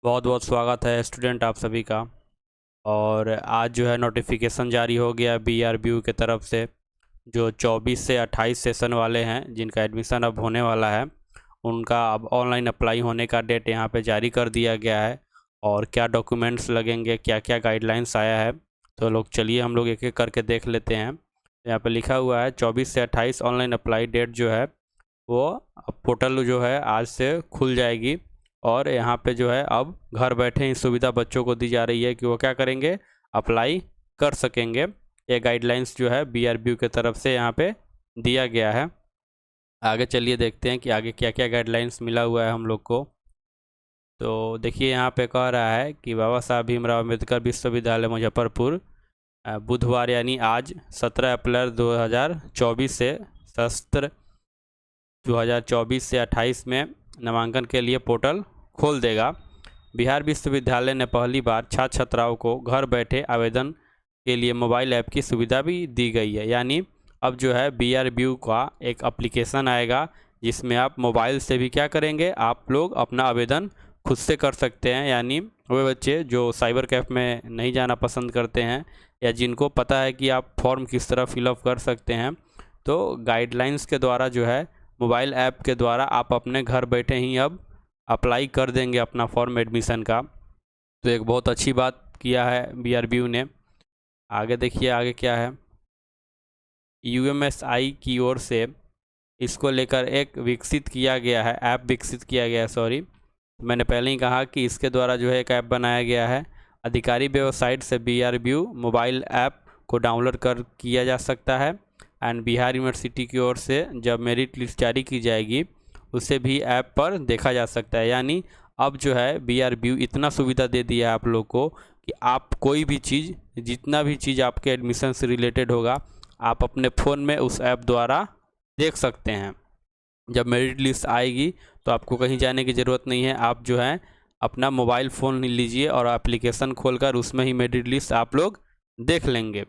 बहुत बहुत स्वागत है स्टूडेंट आप सभी का। और आज जो है नोटिफिकेशन जारी हो गया बीआरबीयू के तरफ से। जो 24 से 28 सेशन वाले हैं जिनका एडमिशन अब होने वाला है, उनका अब ऑनलाइन अप्लाई होने का डेट यहाँ पे जारी कर दिया गया है। और क्या डॉक्यूमेंट्स लगेंगे, क्या क्या गाइडलाइंस आया है, तो लोग चलिए हम लोग एक एक करके देख लेते हैं। यहाँ पे लिखा हुआ है 24 से 28 ऑनलाइन अप्लाई डेट जो है वो पोर्टल जो है आज से खुल जाएगी। और यहाँ पे जो है अब घर बैठे ही सुविधा बच्चों को दी जा रही है कि वो क्या करेंगे, अप्लाई कर सकेंगे। ये गाइडलाइंस जो है बीआरबीयू के तरफ से यहाँ पे दिया गया है। आगे चलिए देखते हैं कि आगे क्या क्या गाइडलाइंस मिला हुआ है हम लोग को। तो देखिए यहाँ पे कह रहा है कि बाबा साहब भीमराव अम्बेडकर विश्वविद्यालय मुजफ्फरपुर बुधवार यानी आज 17 अप्रैल 2024 से सत्र 2024 से 28 में नामांकन के लिए पोर्टल खोल देगा। बिहार विश्वविद्यालय ने पहली बार छात्र छात्राओं को घर बैठे आवेदन के लिए मोबाइल ऐप की सुविधा भी दी गई है। यानी अब जो है बीआरबीयू का एक एप्लीकेशन आएगा जिसमें आप मोबाइल से भी क्या करेंगे, आप लोग अपना आवेदन खुद से कर सकते हैं। यानी वे बच्चे जो साइबर कैफ़े में नहीं जाना पसंद करते हैं या जिनको पता है कि आप फॉर्म किस तरह फिलअप कर सकते हैं, तो गाइडलाइंस के द्वारा जो है मोबाइल ऐप के द्वारा आप अपने घर बैठे ही अब अप्लाई कर देंगे अपना फॉर्म एडमिशन का। तो एक बहुत अच्छी बात किया है बीआरबीयू ने। आगे देखिए आगे क्या है। यूएमएसआई की ओर से इसको लेकर एक विकसित किया गया है, ऐप विकसित किया गया है, सॉरी मैंने पहले ही कहा कि इसके द्वारा जो है एक ऐप बनाया गया है। अधिकारी वेबसाइट से बीआरबीयू मोबाइल ऐप को डाउनलोड कर किया जा सकता है। एंड बिहार यूनिवर्सिटी की ओर से जब मेरिट लिस्ट जारी की जाएगी उसे भी ऐप पर देखा जा सकता है। यानी अब जो है बीआरबीयू इतना सुविधा दे दिया है आप लोग को कि आप कोई भी चीज़, जितना भी चीज़ आपके एडमिशन से रिलेटेड होगा, आप अपने फ़ोन में उस ऐप द्वारा देख सकते हैं। जब मेरिट लिस्ट आएगी तो आपको कहीं जाने की ज़रूरत नहीं है, आप जो है अपना मोबाइल फ़ोन लीजिए और एप्लीकेशन खोलकर उसमें ही मेरिट लिस्ट आप लोग देख लेंगे।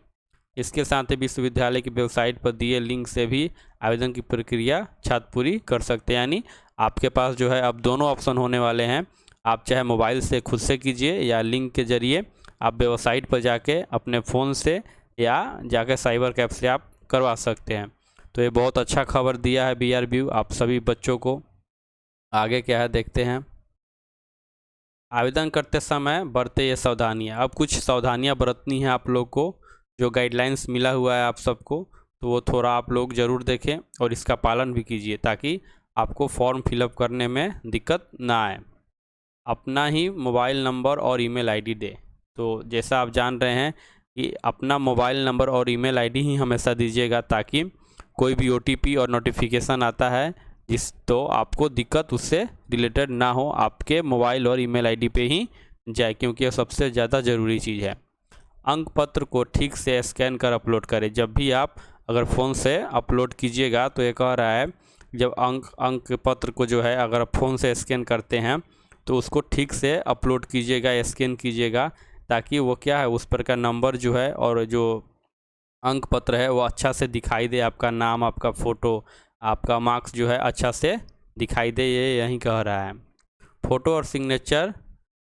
इसके साथ ही विश्वविद्यालय की वेबसाइट पर दिए लिंक से भी आवेदन की प्रक्रिया छात्र पूरी कर सकते हैं। यानी आपके पास जो है अब दोनों ऑप्शन होने वाले हैं। आप चाहे मोबाइल से खुद से कीजिए या लिंक के ज़रिए आप वेबसाइट पर जाके अपने फ़ोन से या जाके साइबर कैफ़े से आप करवा सकते हैं। तो ये बहुत अच्छा खबर दिया है बीआरबीयू आप सभी बच्चों को। आगे क्या है देखते हैं। आवेदन करते समय बरते ये सावधानियाँ। अब कुछ सावधानियाँ बरतनी है आप लोग को। जो गाइडलाइंस मिला हुआ है आप सबको, तो वो थोड़ा आप लोग ज़रूर देखें और इसका पालन भी कीजिए ताकि आपको फॉर्म फिलअप करने में दिक्कत ना आए। अपना ही मोबाइल नंबर और ईमेल आईडी दे। तो जैसा आप जान रहे हैं कि अपना मोबाइल नंबर और ईमेल आईडी ही हमेशा दीजिएगा ताकि कोई भी ओटीपी और नोटिफिकेशन आता है जिस तो आपको दिक्कत उससे रिलेटेड ना हो, आपके मोबाइल और ईमेल आईडी पे ही जाए, क्योंकि यह सबसे ज़्यादा ज़रूरी चीज़ है। अंक पत्र को ठीक से स्कैन कर अपलोड करें। जब भी आप अगर फ़ोन से अपलोड कीजिएगा तो ये कह रहा है जब अंक पत्र को जो है अगर आप फ़ोन से स्कैन करते हैं तो उसको ठीक से अपलोड कीजिएगा, स्कैन कीजिएगा, ताकि वो क्या है उस पर का नंबर जो है और जो अंक पत्र है वो अच्छा से दिखाई दे, आपका नाम, आपका फ़ोटो, आपका मार्क्स जो है अच्छा से दिखाई दे। ये यही कह रहा है। फ़ोटो और सिग्नेचर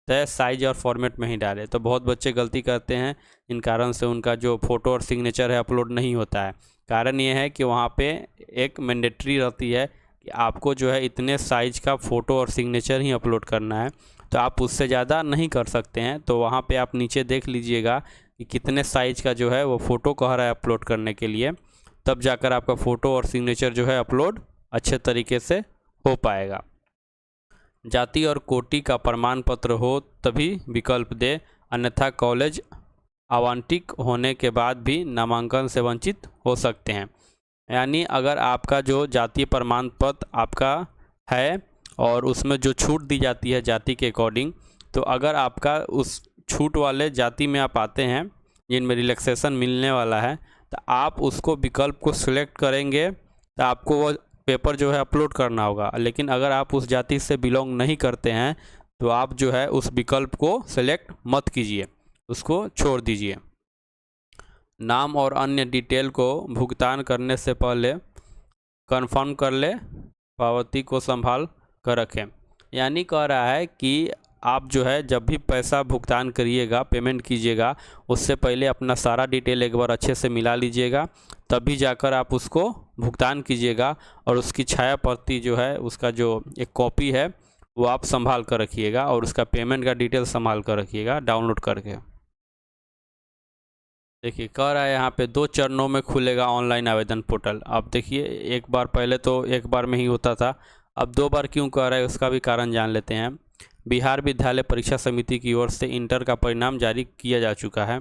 तय साइज और फॉर्मेट में ही डालें। तो बहुत बच्चे गलती करते हैं, इन कारण से उनका जो फ़ोटो और सिग्नेचर है अपलोड नहीं होता है। कारण ये है कि वहाँ पे एक मैंडेटरी रहती है कि आपको जो है इतने साइज का फ़ोटो और सिग्नेचर ही अपलोड करना है, तो आप उससे ज़्यादा नहीं कर सकते हैं। तो वहाँ पे आप नीचे देख लीजिएगा कि कितने साइज का जो है वो फ़ोटो कह रहा है अपलोड करने के लिए, तब जाकर आपका फ़ोटो और सिग्नेचर जो है अपलोड अच्छे तरीके से हो पाएगा। जाति और कोटि का प्रमाण पत्र हो तभी विकल्प दे, अन्यथा कॉलेज आवंटित होने के बाद भी नामांकन से वंचित हो सकते हैं। यानी अगर आपका जो जातीय प्रमाण पत्र आपका है और उसमें जो छूट दी जाती है जाति के अकॉर्डिंग, तो अगर आपका उस छूट वाले जाति में आप आते हैं जिनमें रिलैक्सेशन मिलने वाला है, तो आप उसको विकल्प को सिलेक्ट करेंगे तो आपको वो पेपर जो है अपलोड करना होगा। लेकिन अगर आप उस जाति से बिलोंग नहीं करते हैं तो आप जो है उस विकल्प को सेलेक्ट मत कीजिए, उसको छोड़ दीजिए। नाम और अन्य डिटेल को भुगतान करने से पहले कंफर्म कर ले, पावती को संभाल कर रखें। यानी कह रहा है कि आप जो है जब भी पैसा भुगतान करिएगा, पेमेंट कीजिएगा, उससे पहले अपना सारा डिटेल एक बार अच्छे से मिला लीजिएगा, तभी जाकर आप उसको भुगतान कीजिएगा। और उसकी छाया प्रति जो है, उसका जो एक कॉपी है वो आप संभाल कर रखिएगा, और उसका पेमेंट का डिटेल संभाल कर रखिएगा डाउनलोड करके। देखिए कह रहा है यहाँ पे 2 चरणों में खुलेगा ऑनलाइन आवेदन पोर्टल। अब देखिए एक बार पहले तो एक बार में ही होता था, अब 2 बार क्यों कह रहा है उसका भी कारण जान लेते हैं। बिहार विद्यालय परीक्षा समिति की ओर से इंटर का परिणाम जारी किया जा चुका है।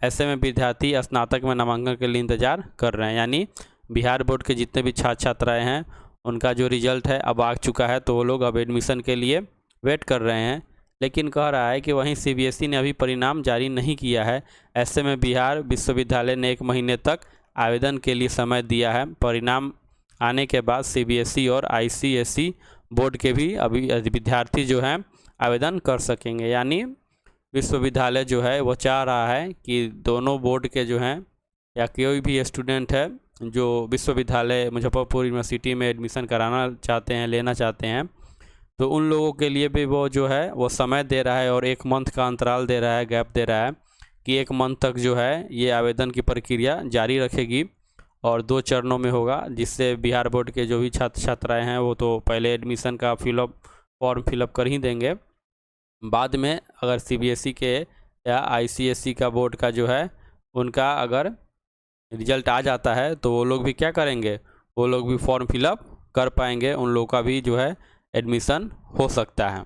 ऐसे में विद्यार्थी स्नातक में नामांकन के लिए इंतजार कर रहे हैं, यानी बिहार बोर्ड के जितने भी छात्र छात्राएँ हैं उनका जो रिजल्ट है अब आ चुका है, तो वो लोग अब एडमिशन के लिए वेट कर रहे हैं। लेकिन कह रहा है कि वहीं सीबीएसई ने अभी परिणाम जारी नहीं किया है। ऐसे में बिहार विश्वविद्यालय ने 1 महीने तक आवेदन के लिए समय दिया है। परिणाम आने के बाद सीबीएसई और आईसीएसई बोर्ड के भी अभी विद्यार्थी जो हैं आवेदन कर सकेंगे। यानी विश्वविद्यालय जो है वो चाह रहा है कि दोनों बोर्ड के जो हैं या कोई भी स्टूडेंट है जो विश्वविद्यालय मुजफ्फरपुर यूनिवर्सिटी में एडमिशन कराना चाहते हैं, लेना चाहते हैं, तो उन लोगों के लिए भी वो जो है वो समय दे रहा है और 1 मंथ का अंतराल दे रहा है, गैप दे रहा है कि 1 मंथ तक जो है ये आवेदन की प्रक्रिया जारी रखेगी और 2 चरणों में होगा, जिससे बिहार बोर्ड के जो भी छात्र छात्राएँ हैं वो तो पहले एडमिशन का फॉर्म फिलअप कर ही देंगे। बाद में अगर सीबीएसई के या आईसीएसई का बोर्ड का जो है उनका अगर रिजल्ट आ जाता है तो वो लोग भी क्या करेंगे, वो लोग भी फॉर्म फिलअप कर पाएंगे, उन लोगों का भी जो है एडमिशन हो सकता है।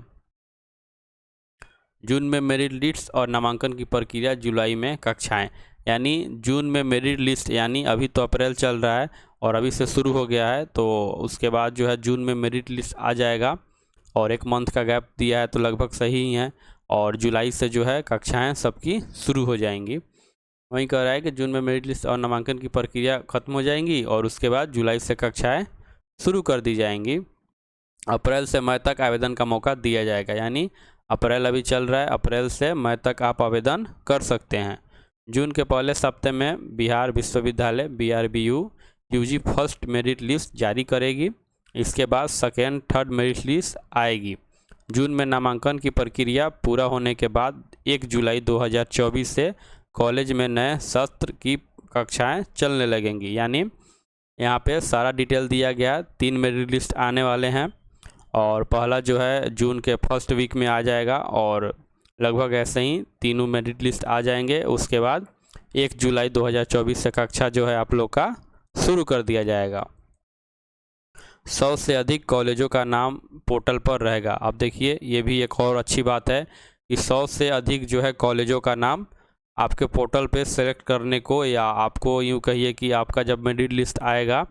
जून में मेरिट लिस्ट और नामांकन की प्रक्रिया, जुलाई में कक्षाएं। यानी जून में मेरिट लिस्ट, यानी अभी तो अप्रैल चल रहा है और अभी से शुरू हो गया है, तो उसके बाद जो है जून में मेरिट लिस्ट आ जाएगा और 1 मंथ का गैप दिया है तो लगभग सही ही है। और जुलाई से जो है कक्षाएं सबकी शुरू हो जाएंगी। वहीं कह रहा है कि जून में मेरिट लिस्ट और नामांकन की प्रक्रिया खत्म हो जाएंगी और उसके बाद जुलाई से कक्षाएं शुरू कर दी जाएंगी। अप्रैल से मई तक आवेदन का मौका दिया जाएगा, यानी अप्रैल अभी चल रहा है, अप्रैल से मई तक आप आवेदन कर सकते हैं। जून के पहले सप्ताह में बिहार विश्वविद्यालय BRBU UG first merit list जारी करेगी। इसके बाद सेकेंड, थर्ड मेरिट लिस्ट आएगी। जून में नामांकन की प्रक्रिया पूरा होने के बाद 1 जुलाई 2024 से कॉलेज में नए सत्र की कक्षाएं चलने लगेंगी। यानी यहाँ पे सारा डिटेल दिया गया। 3 मेरिट लिस्ट आने वाले हैं और पहला जो है जून के फर्स्ट वीक में आ जाएगा और लगभग ऐसे ही तीनों मेरिट लिस्ट आ जाएंगे। उसके बाद 1 जुलाई 2024 से कक्षा जो है आप लोग का शुरू कर दिया जाएगा। 100 से अधिक कॉलेजों का नाम पोर्टल पर रहेगा। अब देखिए ये भी एक और अच्छी बात है कि 100 से अधिक जो है कॉलेजों का नाम आपके पोर्टल पे सेलेक्ट करने को, या आपको यूँ कहिए कि आपका जब मेरिट लिस्ट आएगा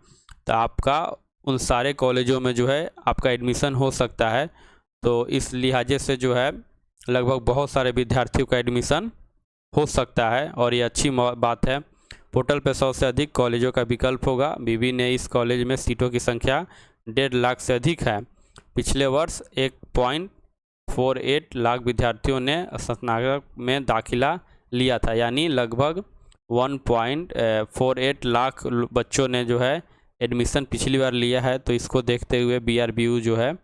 तो आपका उन सारे कॉलेजों में जो है आपका एडमिशन हो सकता है। तो इस लिहाजे से जो है लगभग बहुत सारे विद्यार्थियों का एडमिशन हो सकता है और ये अच्छी बात है। पोर्टल पे 100 से अधिक कॉलेजों का विकल्प होगा। बीबी ने इस कॉलेज में सीटों की संख्या 1.5 लाख से अधिक है। पिछले वर्ष 1.48 लाख विद्यार्थियों ने स्नातक में दाखिला लिया था, यानी लगभग 1.48 लाख बच्चों ने जो है एडमिशन पिछली बार लिया है। तो इसको देखते हुए BRBU जो है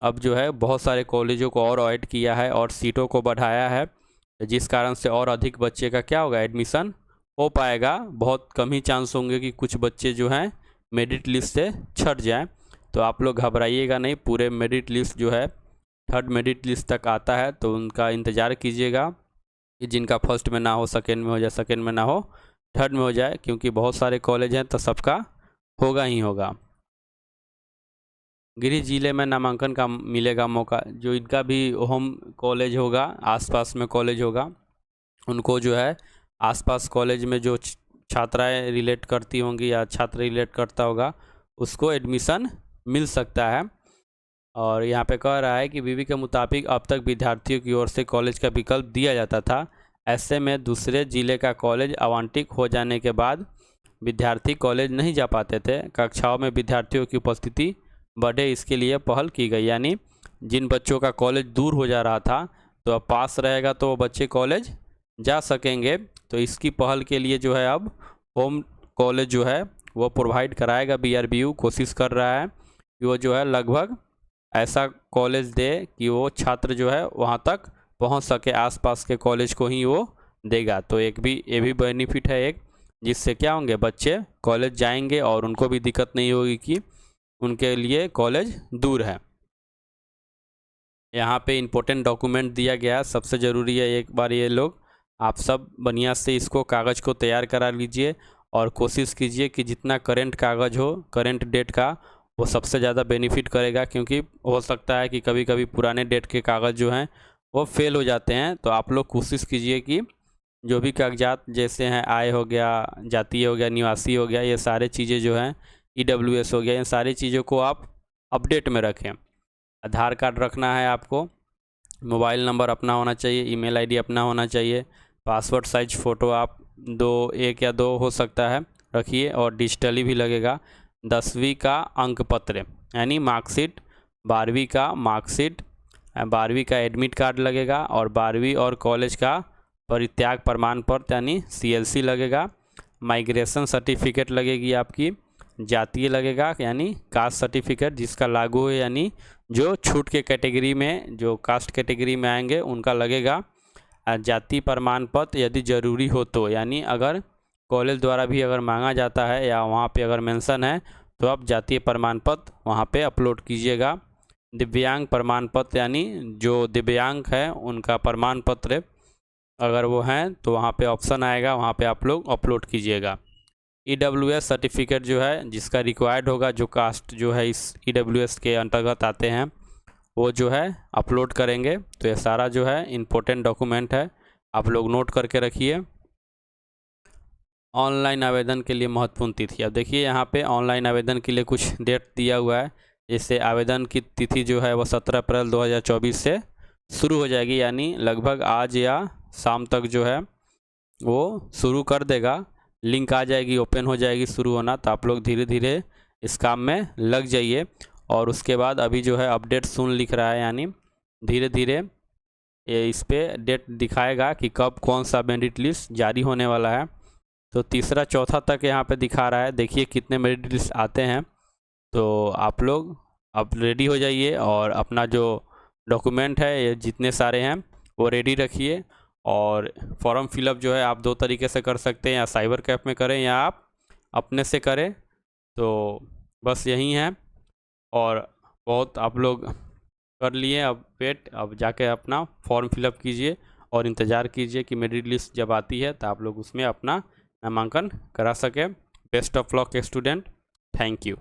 अब जो है बहुत सारे कॉलेजों को और ऐड किया है और सीटों को बढ़ाया है, जिस कारण से और अधिक बच्चे का क्या होगा, एडमिशन हो पाएगा। बहुत कम ही चांस होंगे कि कुछ बच्चे जो हैं मेरिट लिस्ट से छट जाएं। तो आप लोग घबराइएगा नहीं, पूरे मेरिट लिस्ट जो है थर्ड मेरिट लिस्ट तक आता है तो उनका इंतज़ार कीजिएगा कि जिनका फर्स्ट में ना हो सेकेंड में हो जाए, सेकेंड में ना हो थर्ड में हो जाए, क्योंकि बहुत सारे कॉलेज हैं तो सबका होगा ही होगा। गिरिडीह जिले में नामांकन का मिलेगा मौका। जो इनका भी होम कॉलेज होगा, आसपास में कॉलेज होगा, उनको जो है आसपास कॉलेज में जो छात्राएं रिलेट करती होंगी या छात्र रिलेट करता होगा उसको एडमिशन मिल सकता है। और यहाँ पे कह रहा है कि बीबी के मुताबिक अब तक विद्यार्थियों की ओर से कॉलेज का विकल्प दिया जाता था। ऐसे में दूसरे ज़िले का कॉलेज आवंटित हो जाने के बाद विद्यार्थी कॉलेज नहीं जा पाते थे। कक्षाओं में विद्यार्थियों की उपस्थिति बढ़े, इसके लिए पहल की गई। यानी जिन बच्चों का कॉलेज दूर हो जा रहा था तो अब पास रहेगा तो वो बच्चे कॉलेज जा सकेंगे। तो इसकी पहल के लिए जो है अब होम कॉलेज जो है वो प्रोवाइड कराएगा। BRBU कोशिश कर रहा है कि वो जो है लगभग ऐसा कॉलेज दे कि वो छात्र जो है वहाँ तक पहुँच सके, आसपास के कॉलेज को ही वो देगा। तो ये भी बेनिफिट है एक, जिससे क्या होंगे, बच्चे कॉलेज जाएंगे और उनको भी दिक्कत नहीं होगी कि उनके लिए कॉलेज दूर है। यहाँ पे इम्पोर्टेंट डॉक्यूमेंट दिया गया, सबसे ज़रूरी है एक बार ये लोग आप सब बढ़िया से इसको कागज़ को तैयार करा लीजिए और कोशिश कीजिए कि जितना करंट कागज़ हो, करंट डेट का, वो सबसे ज़्यादा बेनिफिट करेगा। क्योंकि हो सकता है कि कभी कभी पुराने डेट के कागज़ जो हैं वो फेल हो जाते हैं। तो आप लोग कोशिश कीजिए कि जो भी कागजात जैसे हैं, आय हो गया, जातीय हो गया, निवासी हो गया, ये सारे चीज़ें जो हैं, EWS हो गया, इन सारी चीज़ों को आप अपडेट में रखें। आधार कार्ड रखना है आपको, मोबाइल नंबर अपना होना चाहिए, ईमेल आईडी अपना होना चाहिए, पासपोर्ट साइज फ़ोटो आप 1 या 2 हो सकता है रखिए, और डिजिटली भी लगेगा। 10वीं का अंक पत्र यानी मार्कशीट, 12वीं का मार्कशीट, 12वीं का एडमिट कार्ड लगेगा, और 12वीं और कॉलेज का परित्याग प्रमाण पत्र यानी CLC लगेगा। माइग्रेशन सर्टिफिकेट लगेगी आपकी, जातीय लगेगा यानी कास्ट सर्टिफिकेट जिसका लागू है, यानी जो छूट के कैटेगरी में, जो कास्ट कैटेगरी में आएंगे उनका लगेगा। जाति प्रमाण पत्र यदि ज़रूरी हो तो, यानी अगर कॉलेज द्वारा भी अगर मांगा जाता है या वहाँ पे अगर मेंशन है तो आप जातीय प्रमाण पत्र वहाँ पे अपलोड कीजिएगा। दिव्यांग प्रमाण पत्र यानी जो दिव्यांग है उनका प्रमाण पत्र अगर वो हैं तो वहाँ पे ऑप्शन आएगा, वहाँ पे आप लोग अपलोड कीजिएगा। EWS सर्टिफिकेट जो है जिसका रिक्वायर्ड होगा, जो कास्ट जो है इस EWS के अंतर्गत आते हैं, वो जो है अपलोड करेंगे। तो ये सारा जो है इम्पोर्टेंट डॉक्यूमेंट है, आप लोग नोट करके रखिए। ऑनलाइन आवेदन के लिए महत्वपूर्ण तिथि, अब देखिए यहाँ पे ऑनलाइन आवेदन के लिए कुछ डेट दिया हुआ है। जैसे आवेदन की तिथि जो है वो 17 अप्रैल 2024 से शुरू हो जाएगी, यानी लगभग आज या शाम तक जो है वो शुरू कर देगा। लिंक आ जाएगी, ओपन हो जाएगी, शुरू होना। तो आप लोग धीरे धीरे इस काम में लग जाइए। और उसके बाद अभी जो है अपडेट सुन लिख रहा है, यानी धीरे धीरे ये इस पर डेट दिखाएगा कि कब कौन सा मेरिट लिस्ट जारी होने वाला है। तो तीसरा चौथा तक यहाँ पे दिखा रहा है, देखिए कितने मेरिट लिस्ट आते हैं। तो आप लोग अब रेडी हो जाइए और अपना जो डॉक्यूमेंट है ये जितने सारे हैं वो रेडी रखिए। और फॉर्म फिलअप जो है आप 2 तरीके से कर सकते हैं, या साइबर कैफ़े में करें या आप अपने से करें। तो बस यही है, और बहुत आप लोग कर लिए। अब वेट, अब जाके अपना फॉर्म फिलअप कीजिए और इंतज़ार कीजिए कि मेरिट लिस्ट जब आती है तो आप लोग उसमें अपना नामांकन करा सकें। Best of luck student, thank you.